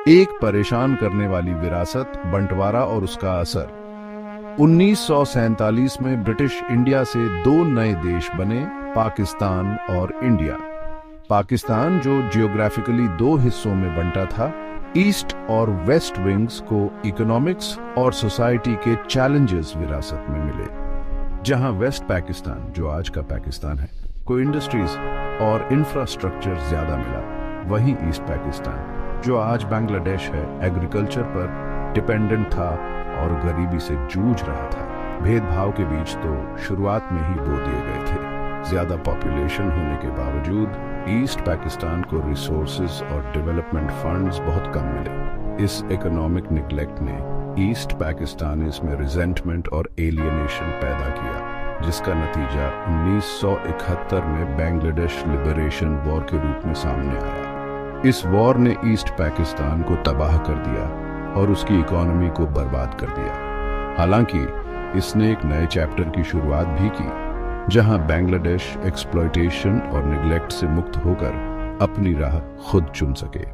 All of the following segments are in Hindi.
एक परेशान करने वाली विरासत, बंटवारा और उसका असर। 1947 में ब्रिटिश इंडिया से दो नए देश बने, पाकिस्तान और इंडिया। पाकिस्तान, जो जियोग्राफिकली दो हिस्सों में बंटा था, ईस्ट और वेस्ट विंग्स को इकोनॉमिक्स और सोसाइटी के चैलेंजेस विरासत में मिले। जहां वेस्ट पाकिस्तान, जो आज का पाकिस्तान है, को इंडस्ट्रीज और इंफ्रास्ट्रक्चर ज्यादा मिला, वहीं ईस्ट पाकिस्तान, जो आज बांग्लादेश है, एग्रीकल्चर पर डिपेंडेंट था और गरीबी से जूझ रहा था। भेदभाव के बीच तो शुरुआत में ही बो दिए गए थे। ज्यादा पॉपुलेशन होने के बावजूद ईस्ट पाकिस्तान को रिसोर्सेज और डेवलपमेंट फंड्स बहुत कम मिले। इस इकोनॉमिक निग्लेक्ट ने ईस्ट पाकिस्तानीज में रिजेंटमेंट और एलियनेशन पैदा किया, जिसका नतीजा 1971 में बांग्लादेश लिबरेशन वॉर के रूप में सामने आया। इस वॉर ने ईस्ट पाकिस्तान को तबाह कर दिया और उसकी इकोनॉमी को बर्बाद कर दिया। हालांकि इसने एक नए चैप्टर की शुरुआत भी की, जहां बांग्लादेश एक्सप्लॉयटेशन और निग्लेक्ट से मुक्त होकर अपनी राह खुद चुन सके।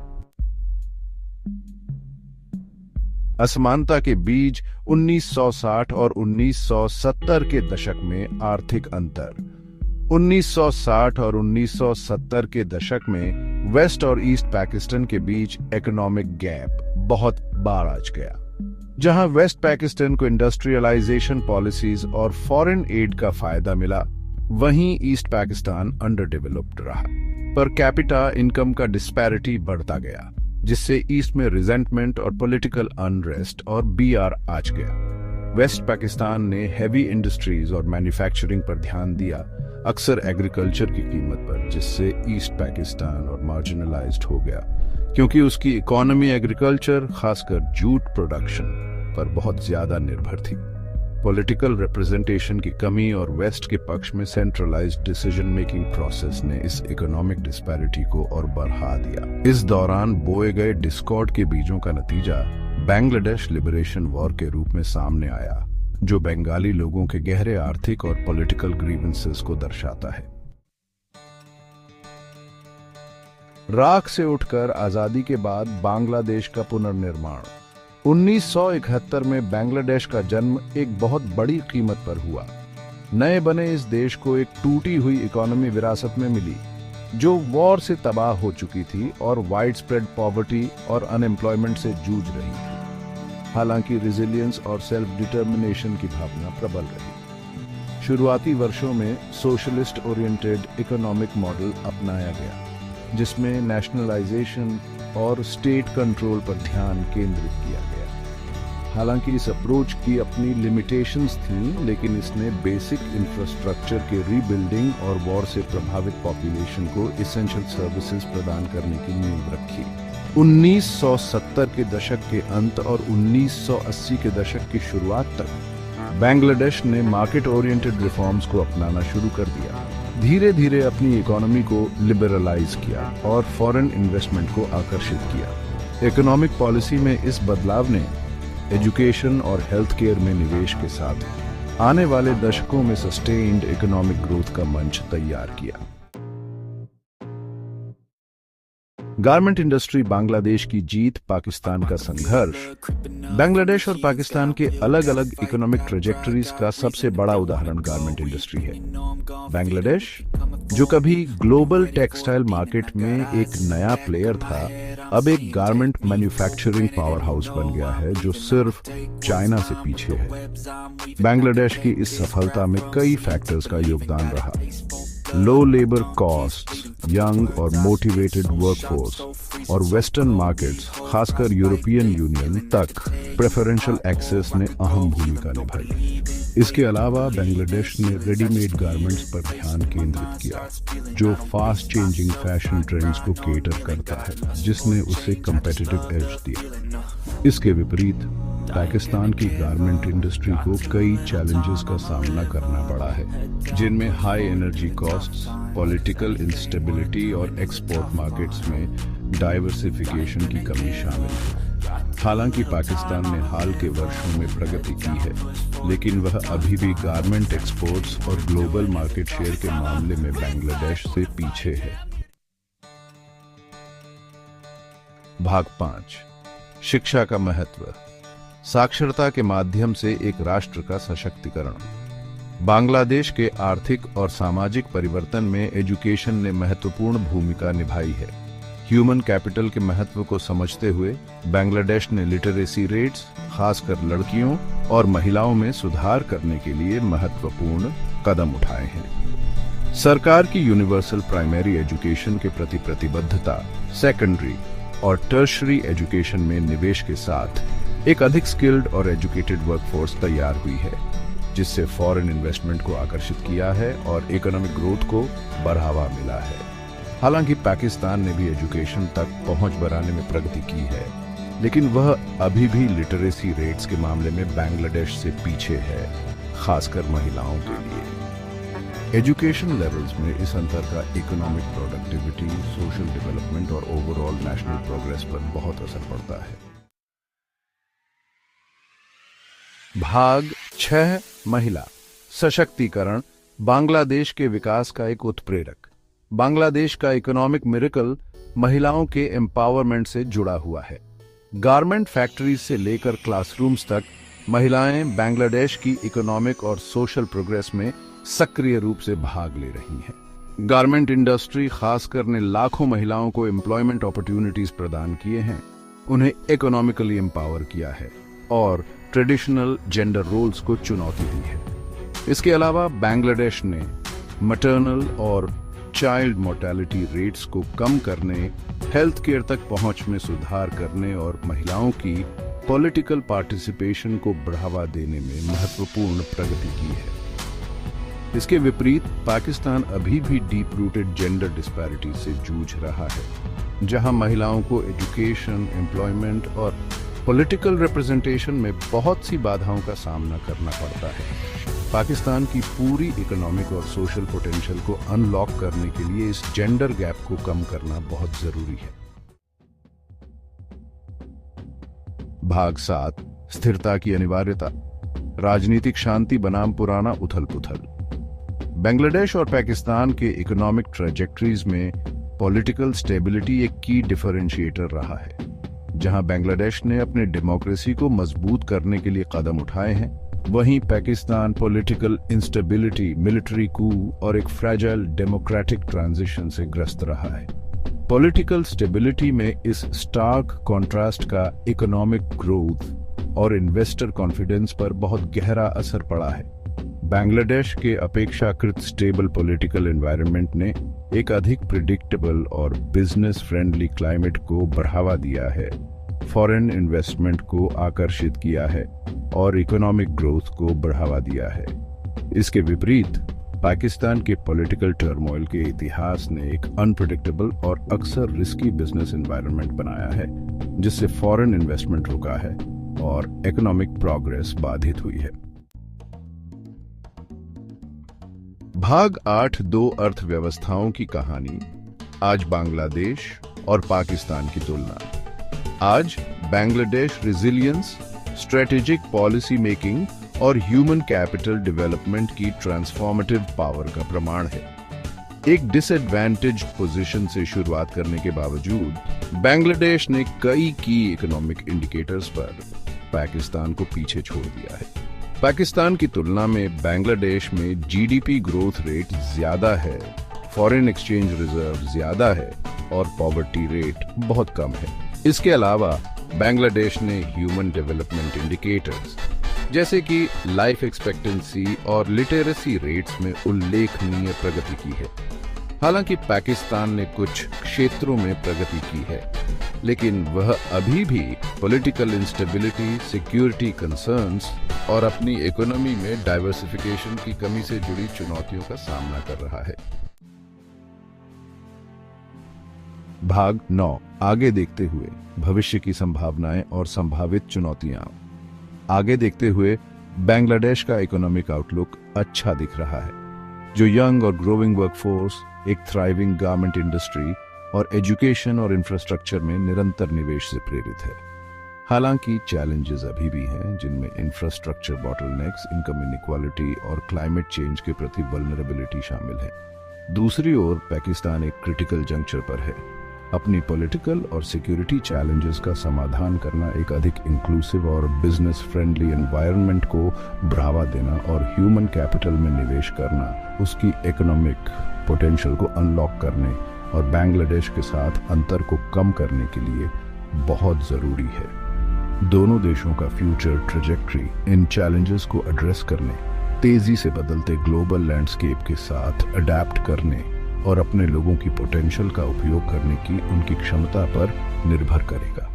असमानता के बीज 1960 और 1970 के दशक में आर्थिक अंतर। 1960 और 1970 के दशक में वेस्ट और ईस्ट पाकिस्तान के बीच इकोनॉमिक गैप बहुत बार आ गया। जहां वेस्ट पाकिस्तान को इंडस्ट्रियलाइजेशन पॉलिसीज और फॉरेन एड का फायदा मिला, वहीं ईस्ट पाकिस्तान अंडर डेवलप्ड रहा। पर कैपिटा इनकम का डिस्पैरिटी बढ़ता गया, जिससे ईस्ट में रिजेंटमेंट और पॉलिटिकल अनरेस्ट और बीआर आच गया। वेस्ट पाकिस्तान ने हैवी इंडस्ट्रीज और मैन्युफैक्चरिंग पर ध्यान दिया, अक्सर एग्रीकल्चर की कीमत पर, जिससे ईस्ट पाकिस्तान और मार्जिनलाइज्ड हो गया, क्योंकि उसकी इकोनॉमी एग्रीकल्चर, खासकर जूट प्रोडक्शन पर बहुत ज्यादा निर्भर थी। पॉलिटिकल रिप्रेजेंटेशन की कमी और वेस्ट के पक्ष में सेंट्रलाइज्ड डिसीजन मेकिंग प्रोसेस ने इस इकोनॉमिक डिस्पैरिटी को और बढ़ा दिया। इस दौरान बोए गए डिस्कॉर्ड के बीजों का नतीजा बांग्लादेश लिबरेशन वॉर के रूप में सामने आया, जो बंगाली लोगों के गहरे आर्थिक और पॉलिटिकल ग्रीवेंसेस को दर्शाता है। राख से उठकर आजादी के बाद बांग्लादेश का पुनर्निर्माण। 1971 में बांग्लादेश का जन्म एक बहुत बड़ी कीमत पर हुआ। नए बने इस देश को एक टूटी हुई इकोनॉमी विरासत में मिली, जो वॉर से तबाह हो चुकी थी और वाइड स्प्रेड पॉवर्टी और अनएम्प्लॉयमेंट से जूझ रही थी। हालांकि रेजिलियंस और सेल्फ डिटर्मिनेशन की भावना प्रबल रही। शुरुआती वर्षों में सोशलिस्ट ओरिएंटेड इकोनॉमिक मॉडल अपनाया गया, जिसमें नेशनलाइजेशन और स्टेट कंट्रोल पर ध्यान केंद्रित किया गया। हालांकि इस अप्रोच की अपनी लिमिटेशंस थीं, लेकिन इसने बेसिक इंफ्रास्ट्रक्चर के रीबिल्डिंग और वॉर से प्रभावित पॉपुलेशन को एसेंशियल सर्विसेज प्रदान करने की नींव रखी। 1970 के दशक के अंत और 1980 के दशक की शुरुआत तक बांग्लादेश ने मार्केट ओरिएंटेड रिफॉर्म्स को अपनाना शुरू कर दिया। धीरे धीरे अपनी इकोनॉमी को लिबरलाइज किया और फॉरेन इन्वेस्टमेंट को आकर्षित किया। इकोनॉमिक पॉलिसी में इस बदलाव ने एजुकेशन और हेल्थ केयर में निवेश के साथ आने वाले दशकों में सस्टेन्ड इकोनॉमिक ग्रोथ का मंच तैयार किया। गारमेंट इंडस्ट्री बांग्लादेश की जीत, पाकिस्तान का संघर्ष। बांग्लादेश और पाकिस्तान के अलग अलग इकोनॉमिक ट्रेजेक्टरीज का सबसे बड़ा उदाहरण गारमेंट इंडस्ट्री है। बांग्लादेश, जो कभी ग्लोबल टेक्सटाइल मार्केट में एक नया प्लेयर था, अब एक गारमेंट मैन्युफैक्चरिंग पावर हाउस बन गया है, जो सिर्फ चाइना से पीछे है। बांग्लादेश की इस सफलता में कई फैक्टर्स का योगदान रहा। लो लेबर कॉस्ट्स, यंग और मोटिवेटेड वर्कफोर्स और वेस्टर्न मार्केट्स, खासकर यूरोपियन यूनियन तक प्रेफरेंशियल एक्सेस ने अहम भूमिका निभाई। इसके अलावा बांग्लादेश ने रेडीमेड गारमेंट्स पर ध्यान केंद्रित किया, जो फास्ट चेंजिंग फैशन ट्रेंड्स को केटर करता है, जिसने उसे कम्पिटिटिव एज दिया। इसके विपरीत पाकिस्तान की गारमेंट इंडस्ट्री को कई चैलेंजेस का सामना करना पड़ा है, जिनमें high energy costs, political instability और एक्सपोर्ट मार्केट्स में डाइवर्सिफिकेशन की कमी शामिल है। हालांकि पाकिस्तान ने हाल के वर्षों में प्रगति की है, लेकिन वह अभी भी गारमेंट एक्सपोर्ट्स और ग्लोबल मार्केट शेयर के मामले में बांग्लादेश से पीछे है। भाग 5, शिक्षा का महत्व, साक्षरता के माध्यम से एक राष्ट्र का सशक्तिकरण। बांग्लादेश के आर्थिक और सामाजिक परिवर्तन में एजुकेशन ने महत्वपूर्ण भूमिका निभाई है। ह्यूमन कैपिटल के महत्व को समझते हुए बांग्लादेश ने लिटरेसी रेट्स, खासकर लड़कियों और महिलाओं में सुधार करने के लिए महत्वपूर्ण कदम उठाए हैं। सरकार की यूनिवर्सल प्राइमरी एजुकेशन के प्रति प्रतिबद्धता सेकेंडरी और टर्शरी एजुकेशन में निवेश के साथ एक अधिक स्किल्ड और एजुकेटेड वर्कफोर्स तैयार हुई है, जिससे फॉरेन इन्वेस्टमेंट को आकर्षित किया है और इकोनॉमिक ग्रोथ को बढ़ावा मिला है। हालांकि पाकिस्तान ने भी एजुकेशन तक पहुंच बनाने में प्रगति की है, लेकिन वह अभी भी लिटरेसी रेट्स के मामले में बांग्लादेश से पीछे है, खासकर महिलाओं के लिए। एजुकेशन लेवल्स में इस अंतर का इकोनॉमिक प्रोडक्टिविटी, सोशल डेवलपमेंट और ओवरऑल नेशनल प्रोग्रेस पर बहुत असर पड़ता है। भाग 6 महिला सशक्तिकरण बांग्लादेश के विकास का एक उत्प्रेरक। बांग्लादेश का इकोनॉमिक मिरेकल महिलाओं के एम्पावरमेंट से जुड़ा हुआ है। गारमेंट फैक्ट्रीज से लेकर क्लासरूम्स तक महिलाएं बांग्लादेश की इकोनॉमिक और सोशल प्रोग्रेस में सक्रिय रूप से भाग ले रही हैं। गारमेंट इंडस्ट्री खासकर ने लाखों महिलाओं को एम्प्लॉयमेंट अपॉर्चुनिटीज प्रदान किए हैं, उन्हें इकोनॉमिकली एम्पावर किया है और ट्रेडिशनल जेंडर रोल्स को चुनौती दी है। इसके अलावा बांग्लादेश ने मैटरनल और चाइल्ड मोर्टेलिटी रेट्स को कम करने, हेल्थ केयर तक पहुंच में सुधार करने और महिलाओं की पॉलिटिकल पार्टिसिपेशन को बढ़ावा देने में महत्वपूर्ण प्रगति की है। इसके विपरीत पाकिस्तान अभी भी डीप रूटेड जेंडर डिस्पैरिटी से जूझ रहा है, जहां महिलाओं को एजुकेशन, एम्प्लॉयमेंट और पॉलिटिकल रिप्रेजेंटेशन में बहुत सी बाधाओं का सामना करना पड़ता है। पाकिस्तान की पूरी इकोनॉमिक और सोशल पोटेंशियल को अनलॉक करने के लिए इस जेंडर गैप को कम करना बहुत जरूरी है। भाग 7 स्थिरता की अनिवार्यता, राजनीतिक शांति बनाम पुराना उथल पुथल। बांग्लादेश और पाकिस्तान के इकोनॉमिक ट्रैजेक्टरीज में पॉलिटिकल स्टेबिलिटी एक की डिफरेंशिएटर रहा है। जहां बांग्लादेश ने अपने डेमोक्रेसी को मजबूत करने के लिए कदम उठाए हैं, वहीं पाकिस्तान पॉलिटिकल इंस्टेबिलिटी, मिलिट्री कू और एक फ्रैजाइल डेमोक्रेटिक ट्रांजिशन से ग्रस्त रहा है। पॉलिटिकल स्टेबिलिटी में इस स्टार्क कॉन्ट्रास्ट का इकोनॉमिक ग्रोथ और इन्वेस्टर कॉन्फिडेंस पर बहुत गहरा असर पड़ा है। बांग्लादेश के अपेक्षाकृत स्टेबल पॉलिटिकल एनवायरनमेंट ने एक अधिक प्रिडिक्टेबल और बिजनेस फ्रेंडली क्लाइमेट को बढ़ावा दिया है, फॉरेन इन्वेस्टमेंट को आकर्षित किया है और इकोनॉमिक ग्रोथ को बढ़ावा दिया है। इसके विपरीत पाकिस्तान के पॉलिटिकल टर्मोइल के इतिहास ने एक अनप्रेडिक्टेबल और अक्सर रिस्की बिजनेस एनवायरनमेंट बनाया है, जिससे फॉरेन इन्वेस्टमेंट रुका है और इकोनॉमिक प्रोग्रेस बाधित हुई है। भाग 8 दो अर्थव्यवस्थाओं की कहानी, आज बांग्लादेश और पाकिस्तान की तुलना। आज Bangladesh resilience, strategic policy making और ह्यूमन कैपिटल डेवलपमेंट की ट्रांसफॉर्मेटिव पावर का प्रमाण है। एक डिसएडवांटेज्ड पोजीशन से शुरुआत करने के बावजूद बांग्लादेश ने कई की इकोनॉमिक इंडिकेटर्स पर पाकिस्तान को पीछे छोड़ दिया है। पाकिस्तान की तुलना में बांग्लादेश में जीडीपी ग्रोथ रेट ज्यादा है, फॉरेन एक्सचेंज रिजर्व ज्यादा है और पॉवर्टी रेट बहुत कम है। इसके अलावा बांग्लादेश ने ह्यूमन डेवलपमेंट इंडिकेटर्स जैसे कि लाइफ एक्सपेक्टेंसी और लिटरेसी रेट्स में उल्लेखनीय प्रगति की है। हालांकि पाकिस्तान ने कुछ क्षेत्रों में प्रगति की है, लेकिन वह अभी भी पॉलिटिकल इंस्टेबिलिटी, सिक्योरिटी कंसर्न्स और अपनी इकोनॉमी में डाइवर्सिफिकेशन की कमी से जुड़ी चुनौतियों का सामना कर रहा है। भाग 9 आगे देखते हुए भविष्य की संभावनाएं और संभावित चुनौतियां। आगे देखते हुए बांग्लादेश का इकोनॉमिक आउटलुक अच्छा दिख रहा है, जो यंग और ग्रोइंग वर्कफोर्स, एक थ्राइविंग गारमेंट इंडस्ट्री और एजुकेशन और इंफ्रास्ट्रक्चर में निरंतर निवेश से प्रेरित है। हालांकि चैलेंजेस अभी भी हैं, जिनमें इंफ्रास्ट्रक्चर बॉटलनेक्स, इनकम इनइक्वालिटी और क्लाइमेट चेंज के प्रति वल्नरेबिलिटी शामिल है। दूसरी ओर पाकिस्तान एक क्रिटिकल जंक्चर पर है। अपनी पॉलिटिकल और सिक्योरिटी चैलेंजेस का समाधान करना, एक अधिक इंक्लूसिव और बिजनेस फ्रेंडली एनवायरनमेंट को बढ़ावा देना और ह्यूमन कैपिटल में निवेश करना उसकी इकोनॉमिक पोटेंशियल को अनलॉक करने और बांग्लादेश के साथ अंतर को कम करने के लिए बहुत ज़रूरी है। दोनों देशों का फ्यूचर ट्रेजेक्ट्री इन चैलेंजेस को एड्रेस करने, तेजी से बदलते ग्लोबल लैंडस्केप के साथ अडेप्ट करने और अपने लोगों की पोटेंशियल का उपयोग करने की उनकी क्षमता पर निर्भर करेगा।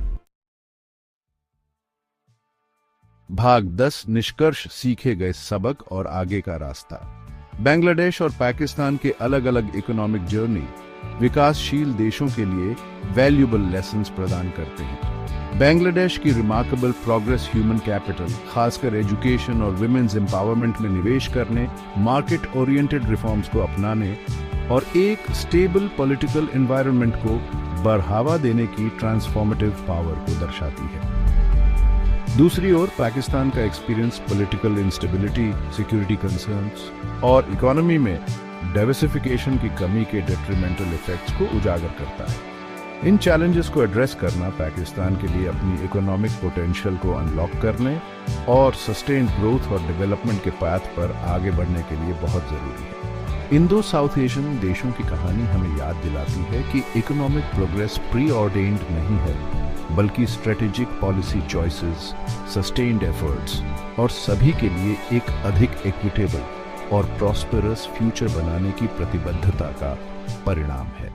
भाग 10, निष्कर्ष, सीखे गए सबक और आगे का रास्ता। बांग्लादेश और पाकिस्तान के अलग अलग इकोनॉमिक जर्नी विकासशील देशों के लिए वैल्यूएबल लेसन्स प्रदान करते हैं। बांग्लादेश की रिमार्केबल प्रोग्रेस ह्यूमन कैपिटल, खासकर एजुकेशन और विमेन्स एम्पावरमेंट में निवेश करने, मार्केट ओरिएंटेड रिफॉर्म्स को अपनाने और एक स्टेबल पॉलिटिकल एनवायरनमेंट को बढ़ावा देने की ट्रांसफॉर्मेटिव पावर को दर्शाती है। दूसरी ओर पाकिस्तान का experience political instability, security concerns और इकोनॉमी में डाइवर्सिफिकेशन की कमी के डेट्रीमेंटल इफेक्ट्स को उजागर करता है। इन चैलेंजेस को एड्रेस करना पाकिस्तान के लिए अपनी इकोनॉमिक पोटेंशियल को अनलॉक करने और सस्टेन्ड ग्रोथ और डेवलपमेंट के पाथ पर आगे बढ़ने के लिए बहुत जरूरी है। इंडो साउथ एशियन देशों की कहानी हमें याद दिलाती है कि इकोनॉमिक प्रोग्रेस प्री ऑर्डेन्ड नहीं है, बल्कि strategic policy choices, sustained efforts और सभी के लिए एक अधिक इक्विटेबल और प्रॉस्पेरस फ्यूचर बनाने की प्रतिबद्धता का परिणाम है।